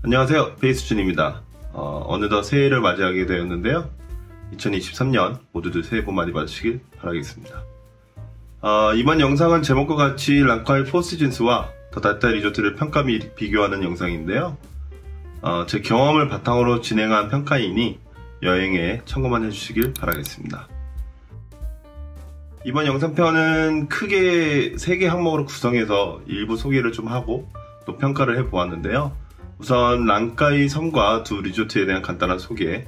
안녕하세요, 베이스준입니다. 어느덧 새해를 맞이하게 되었는데요. 2023년 모두들 새해 복 많이 받으시길 바라겠습니다. 이번 영상은 제목과 같이 랑카이 포시즌스와 더 다따이 리조트를 평가 및 비교하는 영상인데요. 제 경험을 바탕으로 진행한 평가이니 여행에 참고만 해주시길 바라겠습니다. 이번 영상편은 크게 3개 항목으로 구성해서 일부 소개를 좀 하고 또 평가를 해보았는데요. 우선 랑카이 섬과 두 리조트에 대한 간단한 소개,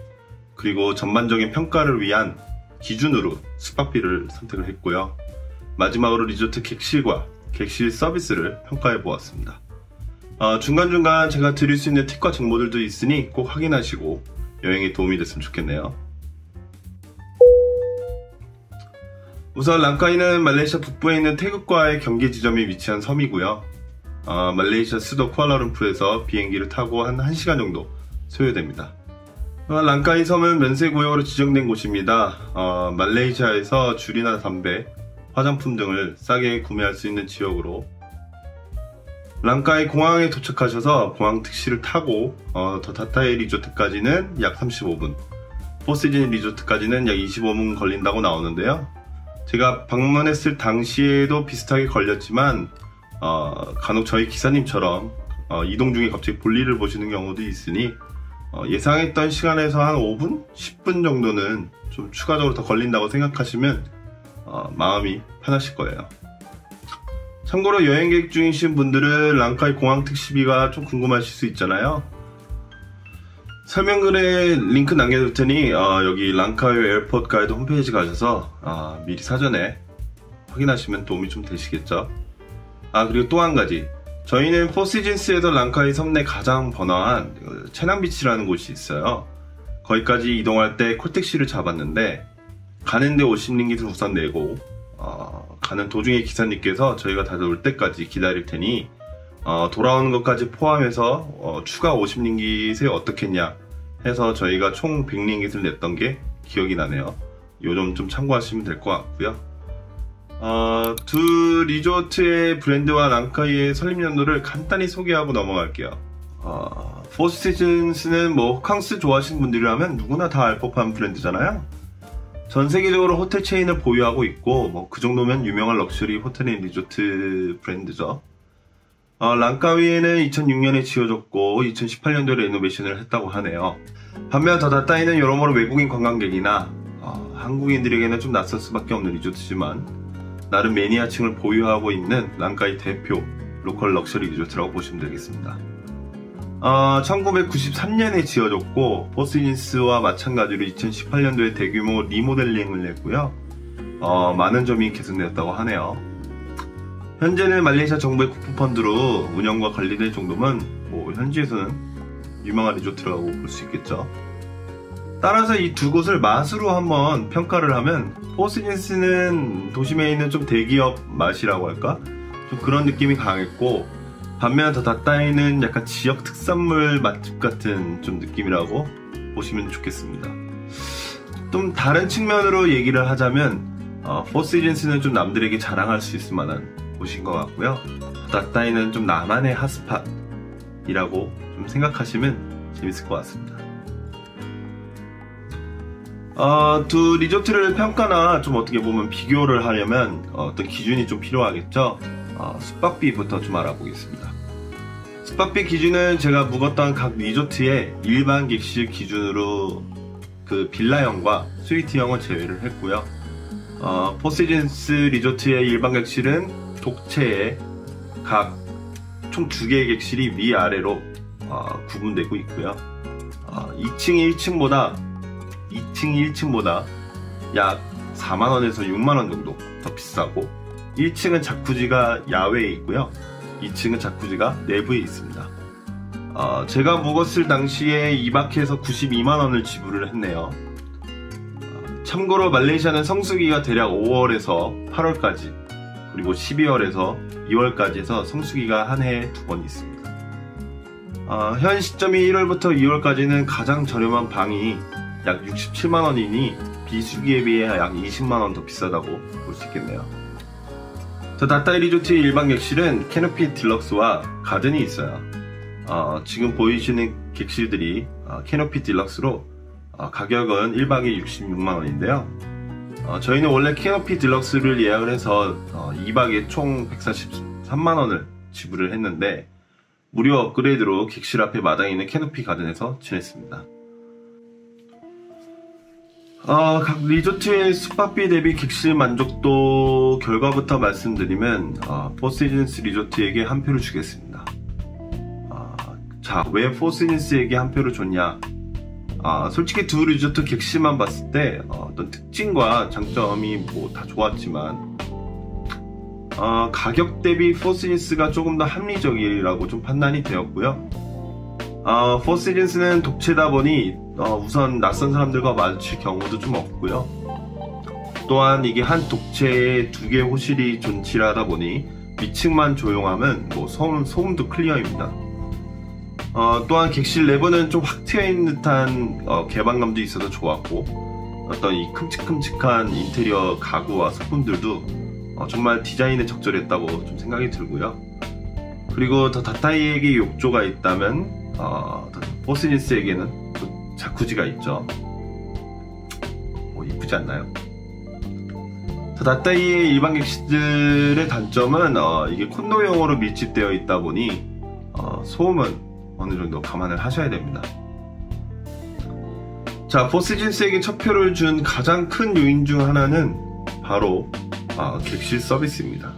그리고 전반적인 평가를 위한 기준으로 숙박비를 선택을 했고요. 마지막으로 리조트 객실과 객실 서비스를 평가해 보았습니다. 중간중간 제가 드릴 수 있는 팁과 정보들도 있으니 꼭 확인하시고 여행에 도움이 됐으면 좋겠네요. 우선 랑카이는 말레이시아 북부에 있는 태국과의 경계 지점에 위치한 섬이고요. 말레이시아 수도 쿠알라룸푸르에서 비행기를 타고 한 1시간 정도 소요됩니다. 랑카이 섬은 면세구역으로 지정된 곳입니다. 말레이시아에서 주리나 담배, 화장품 등을 싸게 구매할 수 있는 지역으로, 랑카이 공항에 도착하셔서 공항 택시를 타고 더 다따이 리조트까지는 약 35분, 포시즌 리조트까지는 약 25분 걸린다고 나오는데요. 제가 방문했을 당시에도 비슷하게 걸렸지만 간혹 저희 기사님처럼 이동 중에 갑자기 볼일을 보시는 경우도 있으니 예상했던 시간에서 한 5분? 10분 정도는 좀 추가적으로 더 걸린다고 생각하시면 마음이 편하실 거예요. 참고로 여행 계획 중이신 분들은 랑카이 공항 택시비가 좀 궁금하실 수 있잖아요. 설명글에 링크 남겨둘 테니 여기 랑카이 에어포트 가이드 홈페이지 가셔서 미리 사전에 확인하시면 도움이 좀 되시겠죠. 그리고 또 한 가지, 저희는 포시즌스에서 랑카이 섬 내 가장 번화한 체낭비치라는 곳이 있어요. 거기까지 이동할 때 콜택시를 잡았는데 가는데 50링깃을 우선 내고 가는 도중에 기사님께서 저희가 다시 올 때까지 기다릴 테니 돌아오는 것까지 포함해서 추가 50링깃에 어떻겠냐 해서 저희가 총 100링깃을 냈던 게 기억이 나네요. 요 점 좀 참고하시면 될 것 같고요. 두 리조트의 브랜드와 랑카이의 설립연도를 간단히 소개하고 넘어갈게요. 포시즌스는 호캉스 좋아하시는 분들이라면 누구나 다 알 법한 브랜드잖아요. 전 세계적으로 호텔 체인을 보유하고 있고 그 정도면 유명한 럭셔리 호텔 앤 리조트 브랜드죠. 랑카이는 2006년에 지어졌고 2018년도에 레노베이션을 했다고 하네요. 반면 더 다따이는 여러모로 외국인 관광객이나 한국인들에게는 좀 낯설 수밖에 없는 리조트지만 나름 매니아층을 보유하고 있는 랑카이 대표 로컬 럭셔리 리조트라고 보시면 되겠습니다. 1993년에 지어졌고 포시즌스와 마찬가지로 2018년도에 대규모 리모델링을 했고요. 많은 점이 개선되었다고 하네요. 현재는 말레이시아 정부의 국부펀드로 운영과 관리될 정도면 현지에서는 유명한 리조트라고 볼 수 있겠죠. 따라서 이 두 곳을 맛으로 한번 평가를 하면 포시즌스는 도심에 있는 좀 대기업 맛이라고 할까? 좀 그런 느낌이 강했고, 반면 더 다따이는 약간 지역 특산물 맛집 같은 좀 느낌이라고 보시면 좋겠습니다. 좀 다른 측면으로 얘기를 하자면 포시즌스는 좀 남들에게 자랑할 수 있을 만한 곳인 것 같고요. 더 다따이는 좀 나만의 핫스팟이라고 좀 생각하시면 재밌을 것 같습니다. 두 리조트를 평가나 좀 어떻게 보면 비교를 하려면 어떤 기준이 좀 필요하겠죠. 숙박비부터 좀 알아보겠습니다. 숙박비 기준은 제가 묵었던 각 리조트의 일반 객실 기준으로 그 빌라형과 스위트형은 제외를 했고요. 포시즌스 리조트의 일반 객실은 독채에 각 총 2개의 객실이 위아래로 구분되고 있고요. 2층이 1층보다 약 4만원에서 6만원 정도 더 비싸고, 1층은 자쿠지가 야외에 있고요. 2층은 자쿠지가 내부에 있습니다. 제가 묵었을 당시에 2박해에서 92만원을 지불을 했네요. 참고로 말레이시아는 성수기가 대략 5월에서 8월까지, 그리고 12월에서 2월까지 해서 성수기가 한 해에 2번 있습니다. 현 시점이 1월부터 2월까지는 가장 저렴한 방이 약 67만원이니 비수기에 비해 약 20만원 더 비싸다고 볼 수 있겠네요. 더 다따이 리조트의 일반 객실은 캐노피 딜럭스와 가든이 있어요. 지금 보이시는 객실들이 캐노피 딜럭스로 가격은 1박에 66만원인데요. 저희는 원래 캐노피 딜럭스를 예약을 해서 2박에 총 143만원을 지불을 했는데 무료 업그레이드로 객실 앞에 마당에 있는 캐노피 가든에서 지냈습니다. 각 리조트의 숙박비 대비 객실 만족도 결과부터 말씀드리면 포시즌스 리조트에게 한 표를 주겠습니다. 자, 왜 포시즌스에게 한 표를 줬냐? 솔직히 두 리조트 객실만 봤을 때 어떤 특징과 장점이 뭐 다 좋았지만 가격 대비 포시즌스가 조금 더 합리적이라고 좀 판단이 되었고요. 포시즌스는 독채다 보니 우선 낯선 사람들과 마주칠 경우도 좀 없고요. 또한 이게 한 독채에 두 개의 호실이 존치하다 보니 위층만 조용하면 뭐 소음도 클리어입니다. 또한 객실 내부는 좀 확 트여있는 듯한 개방감도 있어서 좋았고 어떤 이 큼직큼직한 인테리어 가구와 소품들도 정말 디자인에 적절했다고 좀 생각이 들고요. 그리고 더 다타이에게 욕조가 있다면 포시즌스에게는 또 자쿠지가 있죠. 이쁘지 않나요? 더 다타이의 일반 객실들의 단점은 이게 콘도용으로 밀집되어 있다 보니 소음은 어느 정도 감안을 하셔야 됩니다. 자, 포시즌스에게 첫 표를 준 가장 큰 요인 중 하나는 바로 객실 서비스입니다.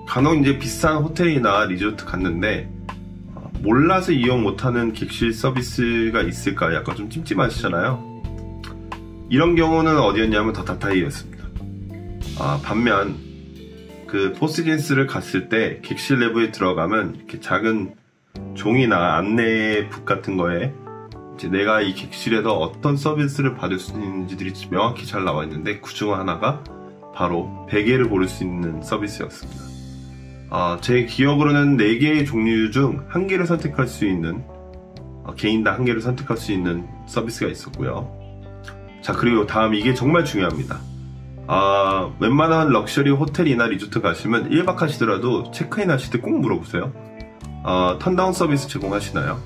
간혹 이제 비싼 호텔이나 리조트 갔는데 몰라서 이용 못하는 객실 서비스가 있을까 약간 좀 찜찜하시잖아요. 이런 경우는 어디였냐면 더 다타이였습니다. 반면 그 포시즌스를 갔을 때 객실 내부에 들어가면 이렇게 작은 종이나 안내북 같은 거에 이제 내가 이 객실에서 어떤 서비스를 받을 수 있는지들이 명확히 잘 나와 있는데 그 중 하나가 바로 베개를 고를 수 있는 서비스였습니다. 제 기억으로는 4개의 종류 중 1개를 선택할 수 있는 개인당 1개를 선택할 수 있는 서비스가 있었고요. 자, 그리고 다음 이게 정말 중요합니다. 웬만한 럭셔리 호텔이나 리조트 가시면 1박 하시더라도 체크인 하실 때 꼭 물어보세요. 턴다운 서비스 제공하시나요?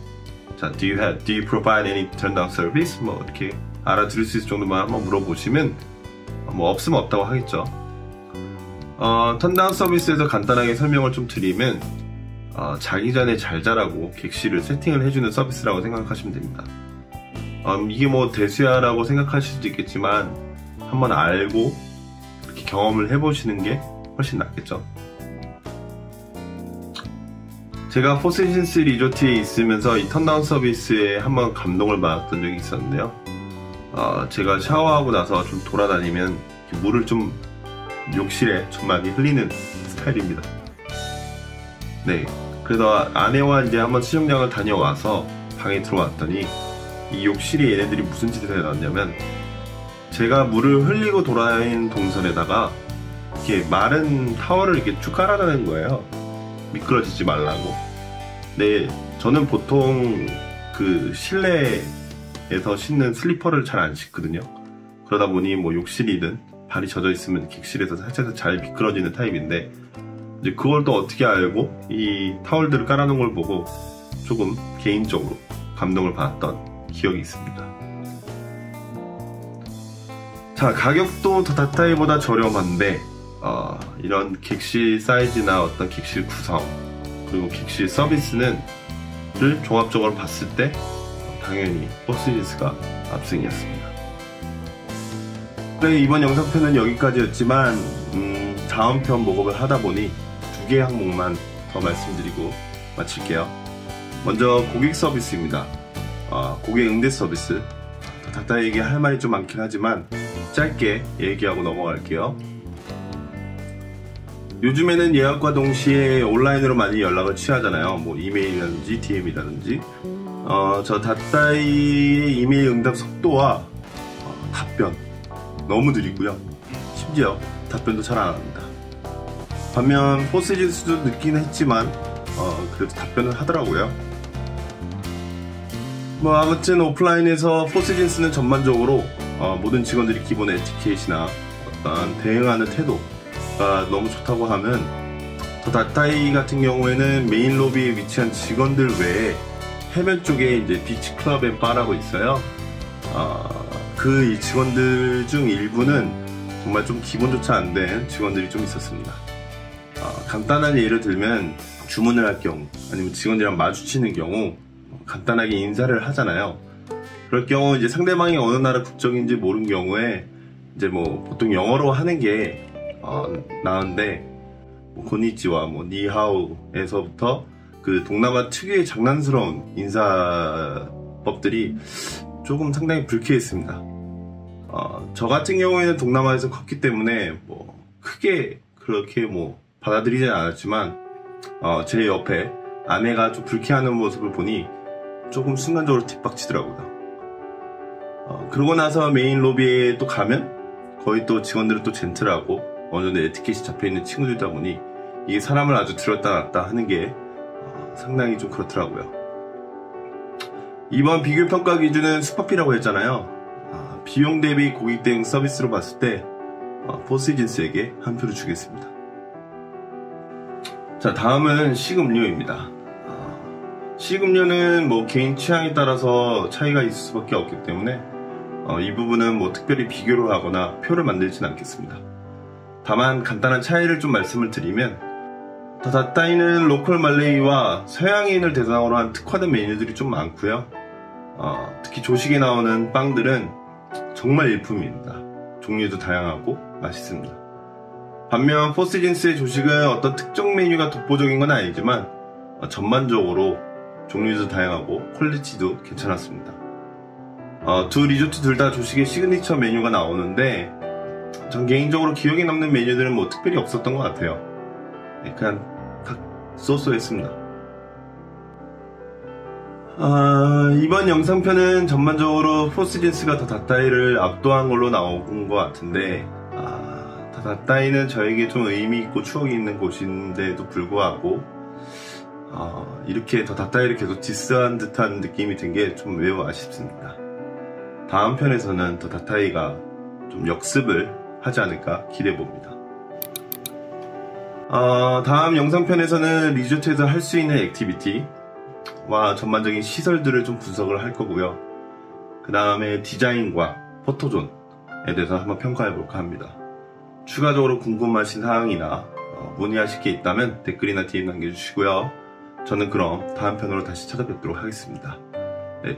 자, do you provide any turndown service? 뭐 이렇게 알아들을 수 있을 정도만 한번 물어보시면 뭐 없으면 없다고 하겠죠. 턴다운 서비스에서 간단하게 설명을 좀 드리면 자기 전에 잘 자라고 객실을 세팅을 해주는 서비스라고 생각하시면 됩니다. 이게 뭐 대수야라고 생각하실 수도 있겠지만 한번 알고 이렇게 경험을 해보시는 게 훨씬 낫겠죠. 제가 포시즌스 리조트에 있으면서 이 턴다운 서비스에 한번 감동을 받았던 적이 있었는데요. 제가 샤워하고 나서 좀 돌아다니면 물을 좀 욕실에 좀 많이 흘리는 스타일입니다. 네, 그래서 아내와 이제 한번 수영장을 다녀와서 방에 들어왔더니 이 욕실에 얘네들이 무슨 짓을 해놨냐면 제가 물을 흘리고 돌아다니는 동선에다가 이렇게 마른 타월을 이렇게 쭉 깔아놓은 거예요. 미끄러지지 말라고. 네, 저는 보통 그 실내에서 신는 슬리퍼를 잘 안 신거든요. 그러다 보니 뭐 욕실이든 발이 젖어 있으면 객실에서 살짝 잘 미끄러지는 타입인데 이제 그걸 또 어떻게 알고 이 타월들을 깔아놓은 걸 보고 조금 개인적으로 감동을 받았던 기억이 있습니다. 자, 가격도 더 다타이보다 저렴한데 이런 객실 사이즈나 어떤 객실 구성 그리고 객실 서비스를 종합적으로 봤을 때 당연히 포시즌스가 압승이었습니다. 네, 이번 영상편은 여기까지였지만 다음 편 목업을 하다 보니 2개의 항목만 더 말씀드리고 마칠게요. 먼저 고객 서비스입니다. 고객 응대 서비스. 더 다타이에게 할 말이 좀 많긴 하지만 짧게 얘기하고 넘어갈게요. 요즘에는 예약과 동시에 온라인으로 많이 연락을 취하잖아요. 뭐 이메일이라든지 DM이라든지. 저 다타이의 이메일 응답 속도와 답변 너무 느리고요. 심지어 답변도 잘 안 합니다. 반면 포시즌스도 늦긴 했지만 그래도 답변을 하더라고요. 뭐 아무튼 오프라인에서 포시즌스는 전반적으로 모든 직원들이 기본 에티켓이나 어떤 대응하는 태도가 너무 좋다고 하면 더 다타이 같은 경우에는 메인 로비에 위치한 직원들 외에 해변 쪽에 이제 비치 클럽 앤 바라고 있어요. 그 직원들 중 일부는 정말 좀 기본조차 안 된 직원들이 좀 있었습니다. 간단한 예를 들면 주문을 할 경우, 아니면 직원들이랑 마주치는 경우 간단하게 인사를 하잖아요. 그럴 경우 이제 상대방이 어느 나라 국적인지 모르는 경우에 이제 뭐 보통 영어로 하는 게 나은데, 고니치와 니하오에서부터 그 동남아 특유의 장난스러운 인사법들이 조금 상당히 불쾌했습니다. 저 같은 경우에는 동남아에서 컸기 때문에 크게 그렇게 받아들이진 않았지만, 제 옆에 아내가 좀 불쾌하는 모습을 보니 조금 순간적으로 뒷박치더라고요. 그러고 나서 메인 로비에 또 가면 거의 또 직원들은 또 젠틀하고 어느 정도 에티켓이 잡혀있는 친구들이다 보니 이게 사람을 아주 들었다 놨다 하는 게 상당히 좀 그렇더라고요. 이번 비교평가 기준은 스파피라고 했잖아요. 비용 대비 고객 대행 서비스로 봤을 때 포시즌스에게 한 표를 주겠습니다. 자, 다음은 식음료입니다. 식음료는 개인 취향에 따라서 차이가 있을 수밖에 없기 때문에 이 부분은 특별히 비교를 하거나 표를 만들진 않겠습니다. 다만 간단한 차이를 좀 말씀을 드리면, 다타이는 로컬 말레이와 서양인을 대상으로 한 특화된 메뉴들이 좀 많고요. 특히 조식에 나오는 빵들은 정말 일품입니다. 종류도 다양하고 맛있습니다. 반면 포시즌스의 조식은 어떤 특정 메뉴가 독보적인 건 아니지만 전반적으로 종류도 다양하고 퀄리티도 괜찮았습니다. 두 리조트 둘 다 조식의 시그니처 메뉴가 나오는데, 전 개인적으로 기억에 남는 메뉴들은 특별히 없었던 것 같아요. 그냥 각 쏘쏘했습니다. 이번 영상편은 전반적으로 포시즌스가 다타이를 압도한 걸로 나온 것 같은데, 다타이는 저에게 좀 의미 있고 추억이 있는 곳인데도 불구하고 이렇게 다타이를 계속 디스한 듯한 느낌이 든 게 좀 매우 아쉽습니다. 다음 편에서는 다타이가 좀 역습을 하지 않을까 기대해봅니다. 다음 영상편에서는 리조트에서 할 수 있는 액티비티와 전반적인 시설들을 좀 분석을 할 거고요. 그 다음에 디자인과 포토존에 대해서 한번 평가해볼까 합니다. 추가적으로 궁금하신 사항이나 문의하실 게 있다면 댓글이나 DM 남겨주시고요. 저는 그럼 다음 편으로 다시 찾아뵙도록 하겠습니다.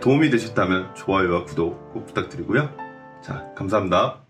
도움이 되셨다면 좋아요와 구독 꼭 부탁드리고요. 자, 감사합니다.